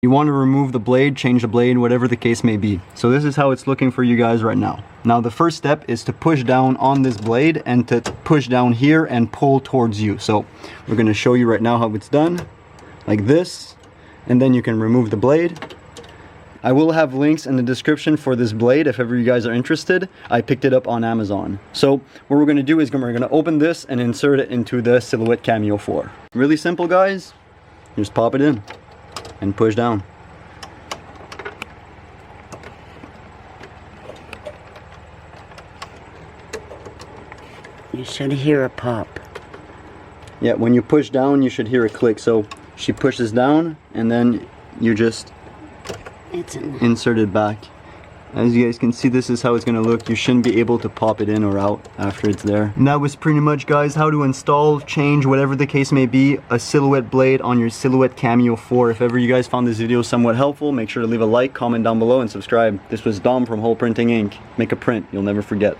You want to remove the blade, change the blade, whatever the case may be. So this is how it's looking for you guys right now. Now the first step is to push down on this blade and to push down here and pull towards you. So we're going to show you right now how it's done, like this, and then you can remove the blade. I will have links in the description for this blade if ever you guys are interested. I picked it up on Amazon. So what we're going to do is we're going to open this and insert it into the Silhouette Cameo 4. Really simple, guys. Just pop it in and push down. You should hear a pop. Yeah, when you push down, you should hear a click. So she pushes down and then you just insert it back. As you guys can see, this is how it's going to look. You shouldn't be able to pop it in or out after it's there. And that was pretty much, guys, how to install, change, whatever the case may be, a Silhouette blade on your Silhouette Cameo 4. If ever you guys found this video somewhat helpful, make sure to leave a like, comment down below, and subscribe. This was Dom from Hole Printing Inc. Make a print, you'll never forget.